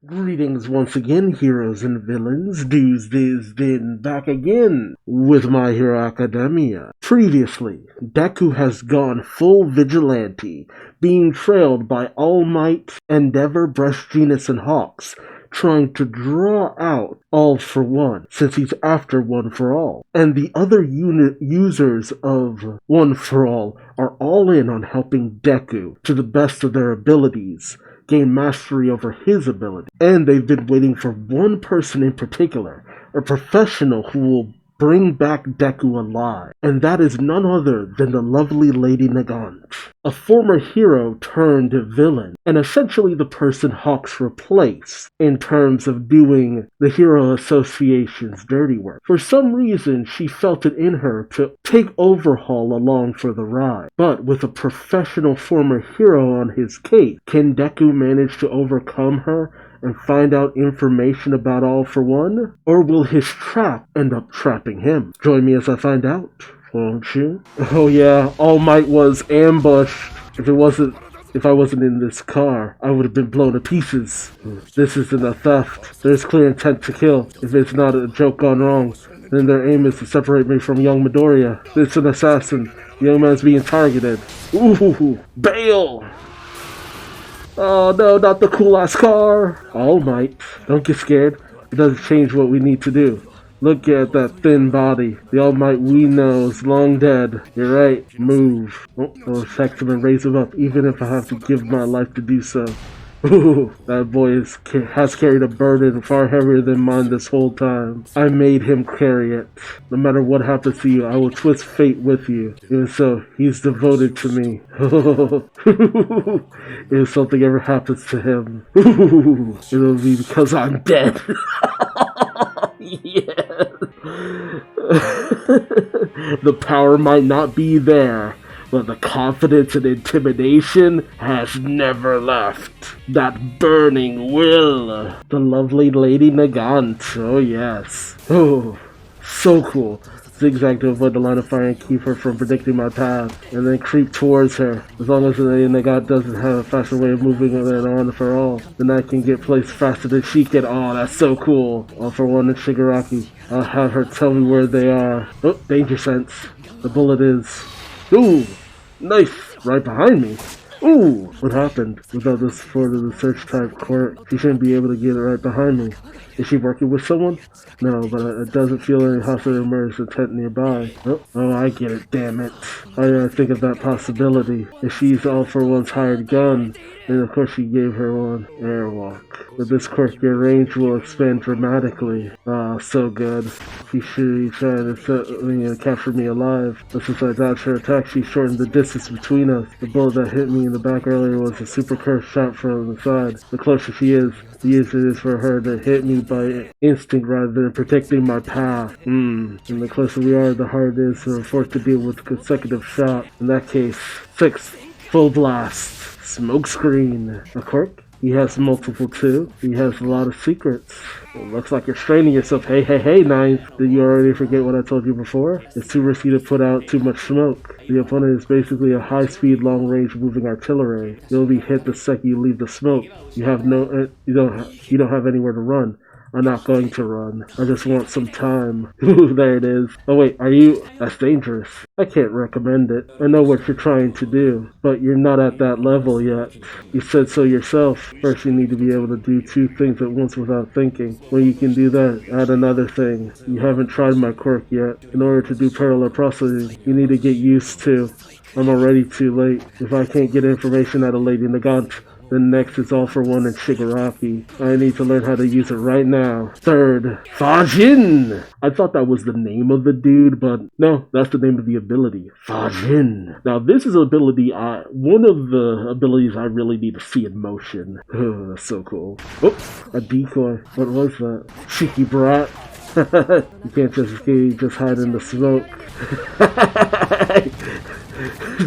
Greetings once again, heroes and villains. Duuz-Diz-Din back again with My Hero Academia. Previously, Deku has gone full vigilante, being trailed by All Might, Endeavor, Brush Genus, and Hawks, trying to draw out All for One, since he's after One for All. And the other users of One for All are all in on helping Deku to the best of their abilities gain mastery over his ability. And they've been waiting for one person in particular, a professional who will bring back Deku alive. And that is none other than the lovely Lady Nagant, a former hero turned villain, and essentially the person Hawks replaced in terms of doing the Hero Association's dirty work. For some reason, she felt it in her to take Overhaul along for the ride. But with a professional former hero on his case, can Deku manage to overcome her and find out information about All for One? Or will his trap end up trapping him? Join me as I find out, won't you? Oh yeah, All Might was ambushed. If I wasn't in this car, I would have been blown to pieces. This isn't a theft. There's clear intent to kill. If it's not a joke gone wrong, then their aim is to separate me from young Midoriya. It's an assassin. The young man's being targeted. Ooh, bail! Oh no, not the cool-ass car! All Might, don't get scared. It doesn't change what we need to do. Look at that thin body. The All Might we know is long dead. You're right, move. Oh, I'll affect him and raise him up, even if I have to give my life to do so. Ooh, that boy has carried a burden far heavier than mine this whole time. I made him carry it. No matter what happens to you, I will twist fate with you. Even so, he's devoted to me. If something ever happens to him, it'll be because I'm dead. Yeah. The power might not be there, but the confidence and intimidation has never left. That burning will. The lovely Lady Nagant. Oh yes. Oh, so cool. Zigzag to avoid the line of fire and keep her from predicting my path, and then creep towards her. As long as the Lady Nagant doesn't have a faster way of moving than On for All, then I can get placed faster than she can. Oh, that's so cool. All for One and Shigaraki. I'll have her tell me where they are. Oh, danger sense. The bullet is... Ooh, knife right behind me. Ooh, what happened? Without the support of the search type court, she shouldn't be able to get it right behind me. Is she working with someone? No, but it doesn't feel any hostile murderous intent nearby. Oh, I get it, damn it. I didn't think of that possibility. If she's All for One's hired gun, then of course she gave her one. Airwalk. With this quirk, your range will expand dramatically. Ah, so good. She should be trying to capture me alive. But since I dodged her attack, she shortened the distance between us. The bullet that hit me in the back earlier was a super curved shot from the side. The closer she is, the easier it is for her to hit me by instinct rather than protecting my path. And the closer we are, the harder it is for us to deal with consecutive shots. In that case, 6 full blast. Smoke screen. A quirk? He has multiple too. He has a lot of secrets. It looks like you're straining yourself. Hey, Ninth. Did you already forget what I told you before? It's too risky to put out too much smoke. The opponent is basically a high-speed, long-range moving artillery. You'll be hit the second you leave the smoke. You don't have anywhere to run. I'm not going to run. I just want some time. Ooh, there it is. Oh wait, that's dangerous. I can't recommend it. I know what you're trying to do, but you're not at that level yet. You said so yourself. First you need to be able to do 2 things at once without thinking. When you can do that, add another thing. You haven't tried my quirk yet. In order to do parallel processing, you need to get used to. I'm already too late. If I can't get information out of Lady Nagant, then next is All for One and Shigaraki. I need to learn how to use it right now. Third, Fajin! I thought that was the name of the dude, but no, that's the name of the ability. Fajin. Now this is one of the abilities I really need to see in motion. Oh, that's so cool. Oops, a decoy. What was that? Cheeky brat. You can't just escape, just hide in the smoke.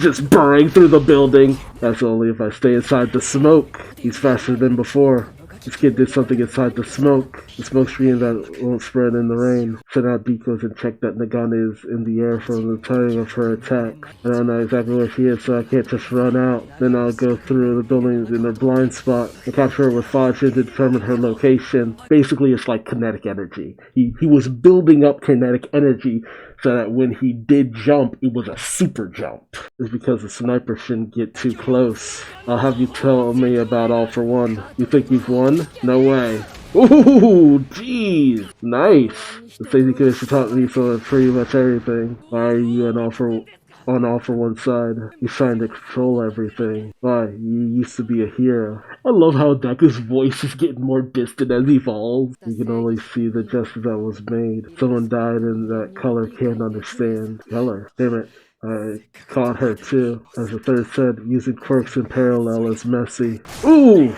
Just burrowing through the building. That's only if I stay inside the smoke. He's faster than before. This kid did something inside the smoke. The smoke screen that won't spread in the rain. Send out decoys and check that Nagant is in the air from the timing of her attacks. I don't know exactly where she is, so I can't just run out. Then I'll go through the buildings in her blind spot and capture her with fog to determine her location. Basically, it's like kinetic energy. He was building up kinetic energy so that when he did jump, it was a super jump. It's because the sniper shouldn't get too close. I'll have you tell me about All for One. You think you've won? No way. Ooh, jeez. Nice. The safety commission taught me so pretty much everything. Why are you on All for One side? You're trying to control everything. Why? You used to be a hero. I love how Deku's voice is getting more distant as he falls. You can only see the justice that was made. Someone died and that color can't understand. Color? Damn it. I caught her too. As the third said, using quirks in parallel is messy. Ooh!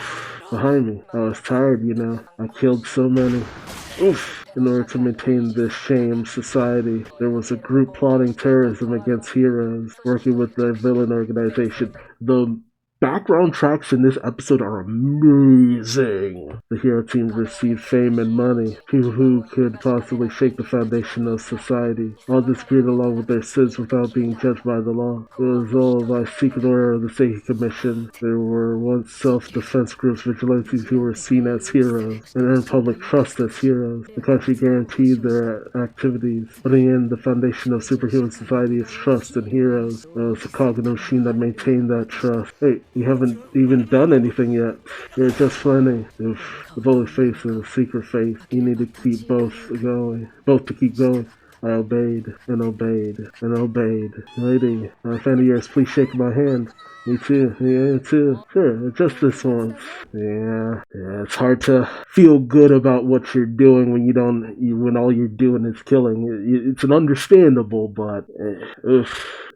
Behind me. I was tired, you know. I killed so many. Oof. In order to maintain this shame society, there was a group plotting terrorism against heroes, working with their villain organization. The background tracks in this episode are amazing. The hero team received fame and money. People who could possibly shake the foundation of society. All disappeared along with their sins without being judged by the law. It was all by secret order of the Safety Commission. There were once self-defense groups, vigilantes who were seen as heroes and earned public trust as heroes. The country guaranteed their activities. But in the end, the foundation of superhuman society is trust in heroes. It was a cog in the machine that maintained that trust. Hey, you haven't even done anything yet. You're just planning. If the bullet face is a secret face, you need to keep both going. Both to keep going. I obeyed, and obeyed, and obeyed. Lady, fan of yours, please shake my hand. Me too. Yeah, me too. Sure, just this once. Yeah, it's hard to feel good about what you're doing when all you're doing is killing. It's an understandable, but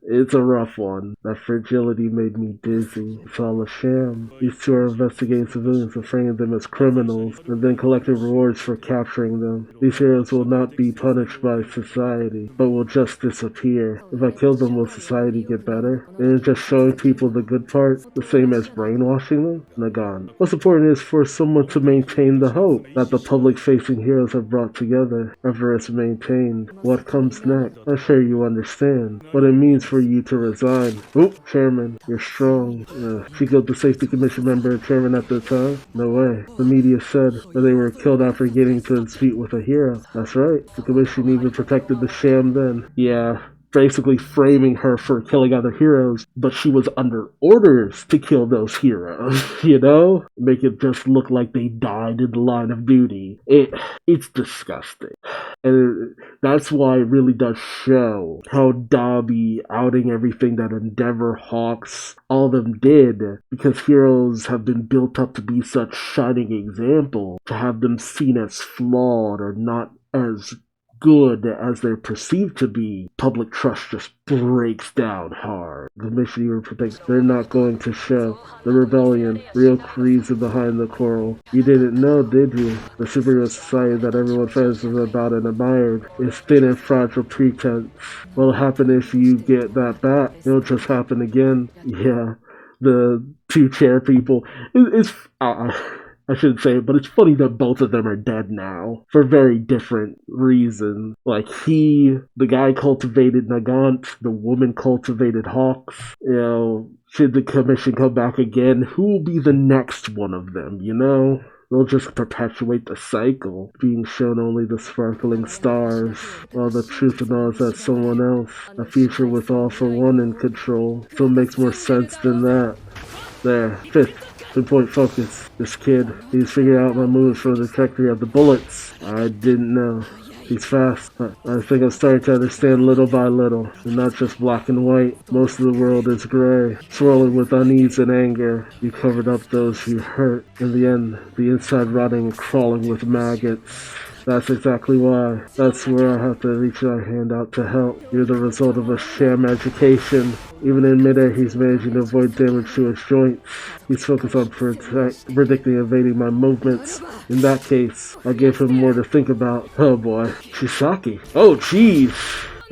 it's a rough one. That fragility made me dizzy. It's all a sham. These two are investigating civilians and framing them as criminals, and then collecting rewards for capturing them. These heroes will not be punished by society, but will just disappear. If I kill them, will society get better? Isn't just showing people the good part the same as brainwashing them? Nagant. What's important is for someone to maintain the hope that the public-facing heroes have brought together. After it's maintained, what comes next? I'm sure you understand what it means for you to resign. Oop, Chairman, you're strong. She killed the Safety Commission member and Chairman at the time? No way. The media said that they were killed after getting to his feet with a hero. That's right. The Commission even protected the sham then. Yeah. Basically framing her for killing other heroes, but she was under orders to kill those heroes, you know? Make it just look like they died in the line of duty. It's disgusting. And that's why it really does show how Dobby outing everything that Endeavor, Hawks, all of them did, because heroes have been built up to be such shining examples, to have them seen as flawed or not as good as they're perceived to be, public trust just breaks down hard. The mission even predicts they're not going to show. The rebellion, real reason behind the quarrel. You didn't know, did you? The superhero society that everyone fancies about and admired is thin and fragile pretense. What'll happen if you get that back? It'll just happen again. Yeah, the two chair people. I shouldn't say it, but it's funny that both of them are dead now for very different reasons. Like the guy cultivated Nagant, the woman cultivated Hawks. You know, should the Commission come back again, who will be the next one of them, you know? They'll just perpetuate the cycle, being shown only the sparkling stars, while the truth and all is that someone else, a future with All for One in control. So it makes more sense than that. There, fifth. Pinpoint focus. This kid, he's figured out my moves for the trajectory of the bullets. I didn't know. He's fast. I think I'm starting to understand little by little, and not just black and white. Most of the world is gray, swirling with unease and anger. You covered up those you hurt. In the end, the inside rotting and crawling with maggots. That's exactly why. That's where I have to reach my hand out to help. You're the result of a sham education. Even in midair, he's managing to avoid damage to his joints. He's focused on predicting and evading my movements. In that case, I gave him more to think about. Oh boy. Chisaki. Oh jeez.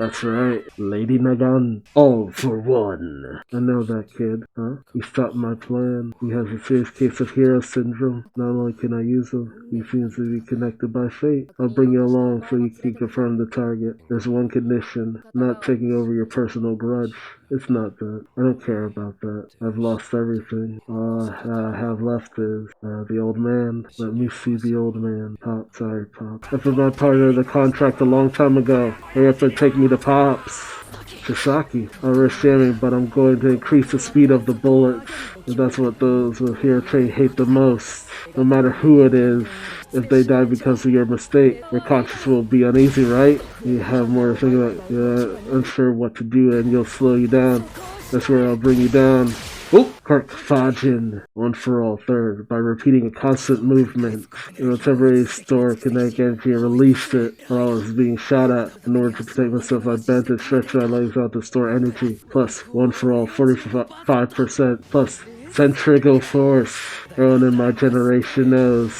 That's right, Lady Nagant. All for one. I know that kid, huh? He stopped my plan. He has a serious case of hero syndrome. Not only can I use him, he seems to be connected by fate. I'll bring you along so you can confirm the target. There's one condition, not taking over your personal grudge. It's not that. I don't care about that. I've lost everything. All I have left is the old man. Let me see the old man. Pop, sorry, Pop. I forgot part of the contract a long time ago. Hurry up and take me to Pops. Chisaki, I risk jamming, but I'm going to increase the speed of the bullets. And that's what those with hero train hate the most. No matter who it is, if they die because of your mistake, your conscience will be uneasy, right? You have more to think about. You're unsure what to do, and you'll slow you down. That's where I'll bring you down. Oh, Kirk Fajin, one for all third, by repeating a constant movement. In a temporary store, kinetic energy released it while I was being shot at. In order to protect myself, I bent and stretched my legs out to store energy. Plus, one for all, 45%. Plus, centrifugal force. Everyone in my generation knows.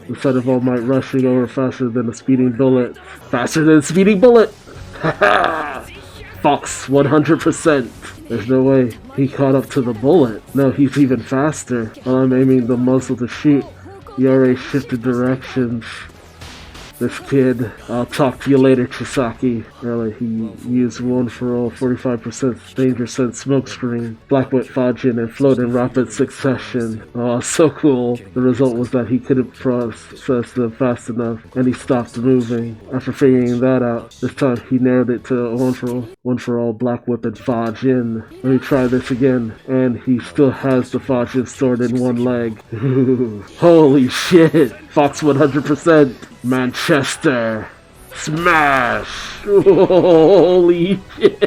The sight of All Might rushing over faster than a speeding bullet. Faster than a speeding bullet! Ha Fox, 100%. There's no way he caught up to the bullet. No, he's even faster. While I'm aiming the muzzle to shoot, he already shifted directions. This kid, I'll talk to you later, Chisaki. Earlier, he used one for all 45% danger sense smokescreen, Blackwit Fajin, and float in rapid succession. Oh, so cool. The result was that he couldn't process them fast enough, and he stopped moving. After figuring that out, this time he narrowed it to one for all Black Whip and Fajin. Let me try this again, and he still has the Fajin stored in one leg. Holy shit! Fox 100%! Manchester! Smash! Holy shit!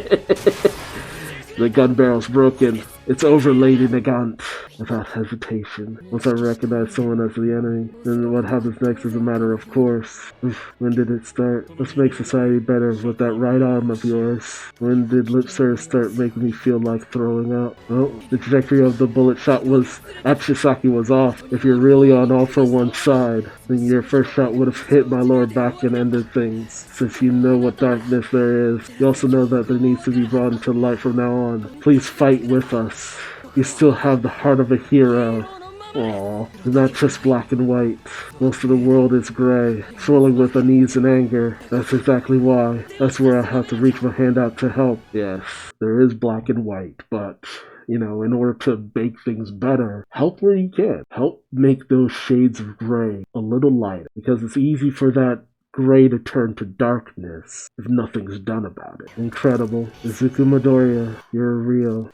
The gun barrel's broken. It's over, Lady Nagant. Without hesitation. Once I recognize someone as the enemy, then what happens next is a matter of course. When did it start? Let's make society better with that right arm of yours. When did lip service start making me feel like throwing up? Oh, the trajectory of the bullet shot at Chisaki was off. If you're really on all for one side, then your first shot would have hit my lower back and ended things. Since you know what darkness there is, you also know that there needs to be brought into light from now on. Please fight with us. You still have the heart of a hero. Aww. It's not just black and white. Most of the world is gray, swirling with unease and anger. That's exactly why. That's where I have to reach my hand out to help. Yes, there is black and white, but in order to make things better, help where you can. Help make those shades of gray a little lighter, because it's easy for that gray to turn to darkness if nothing's done about it. Incredible. Izuku Midoriya, you're real.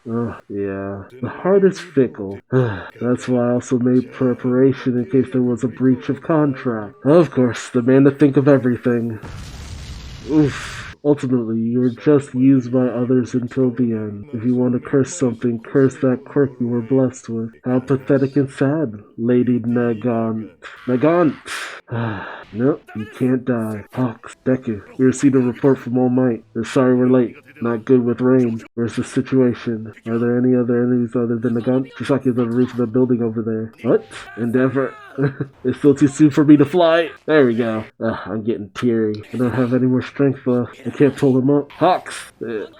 Yeah. The heart is fickle. That's why I also made preparation in case there was a breach of contract. Of course, the man to think of everything. Oof. Ultimately, you were just used by others until the end. If you want to curse something, curse that quirk you were blessed with. How pathetic and sad, Lady Nagant. Nagant! Nope, you can't die. Hawks, Deku, we received a report from All Might. They're sorry we're late. Not good with rain. Where's the situation? Are there any other enemies other than Nagant? Chisaki's on the roof of the building over there. What? Endeavor. It's still too soon for me to fly. There we go. I'm getting teary. I don't have any more strength left. I can't pull him up. Hawks!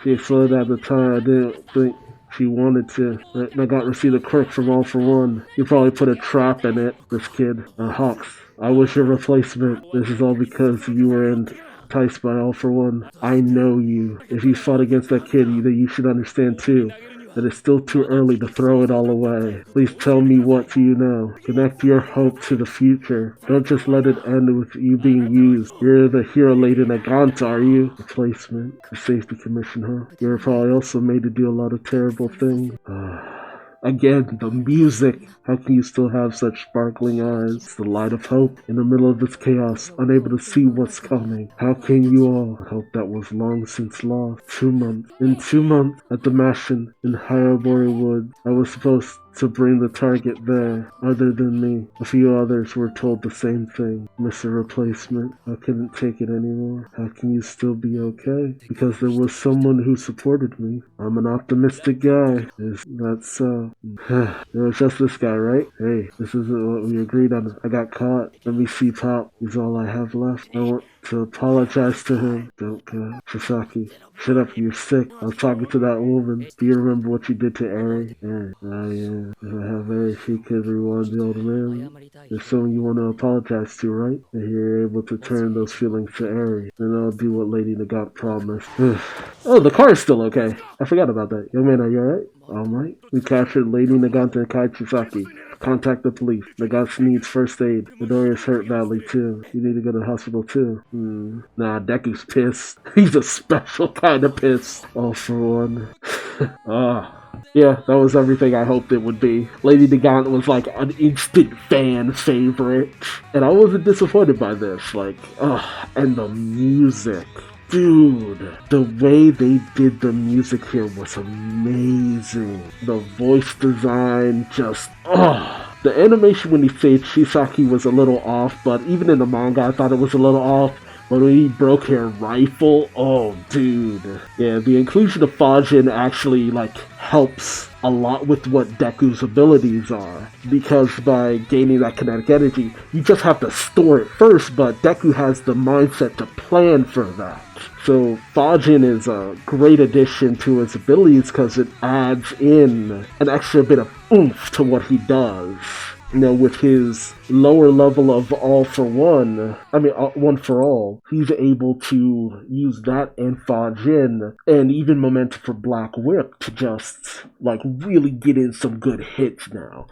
She exploded at the time. I didn't think she wanted to. Nagant received a quirk from All for One. You probably put a trap in it, this kid. Hawks, I was your replacement. This is all because you were enticed by All for One. I know you. If you fought against that kid, then you should understand too that it's still too early to throw it all away. Please tell me what you know. Connect your hope to the future. Don't just let it end with you being used. You're the hero Lady Nagant, are you? Replacement. The safety commission, huh? You're probably also made to do a lot of terrible things. Again, the music. How can you still have such sparkling eyes? It's the light of hope in the middle of this chaos, unable to see what's coming. How can you all? Hope that was long since lost. 2 months. In 2 months, at the mansion in Hyobori Wood, I was supposed to bring the target there. Other than me, a few others were told the same thing. Mr. Replacement, I couldn't take it anymore. How can you still be okay? Because there was someone who supported me. I'm an optimistic guy. Is that so? It was just this guy, right? Hey, this isn't what we agreed on. I got caught. Let me see Pop. He's all I have left. to apologize to him. Don't go. Sasaki, shut up, you're sick. I was talking to that woman. Do you remember what you did to Eri? Yeah, if I have Eri, she could rewind the old man. There's someone you want to apologize to, right? And you're able to turn those feelings to Eri. Then I'll do what Lady Nagant promised. Oh, the car is still okay. I forgot about that. Young man, are you alright? Alright. We captured Lady Nagant and Kai Chisaki. Contact the police. Nagant needs first aid. Midoriya's hurt badly too. You need to go to the hospital too. Nah, Deku's pissed. He's a special kind of pissed. All for one. Yeah, that was everything I hoped it would be. Lady Nagant was like an instant fan favorite. And I wasn't disappointed by this. And the music. Dude, the way they did the music here was amazing. The voice design the animation when he said Shisaki was a little off, but even in the manga I thought it was a little off. But when he broke her rifle, oh dude. Yeah, the inclusion of Fajin actually helps a lot with what Deku's abilities are. Because by gaining that kinetic energy, you just have to store it first, but Deku has the mindset to plan for that. So Fajin is a great addition to his abilities because it adds in an extra bit of oomph to what he does. With his lower level of one for all, he's able to use that and Fajin and even Momentum for Black Whip to just really get in some good hits now.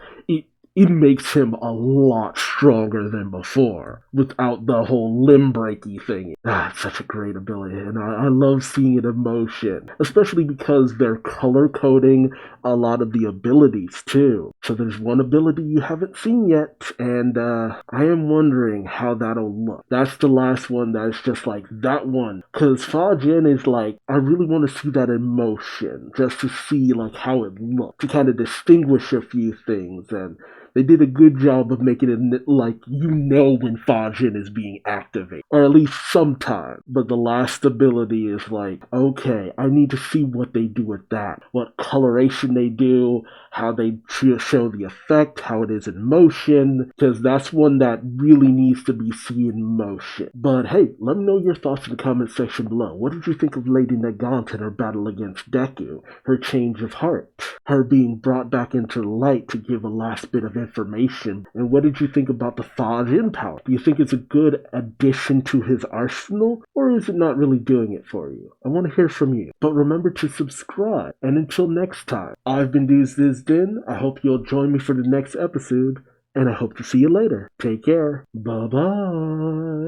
It makes him a lot stronger than before without the whole limb breaky thing. It's such a great ability, and I love seeing it in motion, especially because they're color coding a lot of the abilities too. So there's one ability you haven't seen yet, and I am wondering how that'll look. That's the last one that's just that one, because Fajin is I really want to see that in motion, just to see how it looks, to kind of distinguish a few things, and they did a good job of making it when Fajin is being activated. Or at least sometime. But the last ability is okay, I need to see what they do with that. What coloration they do, how they show the effect, how it is in motion. Because that's one that really needs to be seen in motion. But hey, let me know your thoughts in the comment section below. What did you think of Lady Nagant and her battle against Deku? Her change of heart? Her being brought back into the light to give a last bit of information. And what did you think about the Fajin power? Do you think it's a good addition to his arsenal, or is it not really doing it for you? I want to hear from you. But remember to subscribe. And until next time, I've been Duuz-Diz-Din. I hope you'll join me for the next episode, and I hope to see you later. Take care. Bye-bye.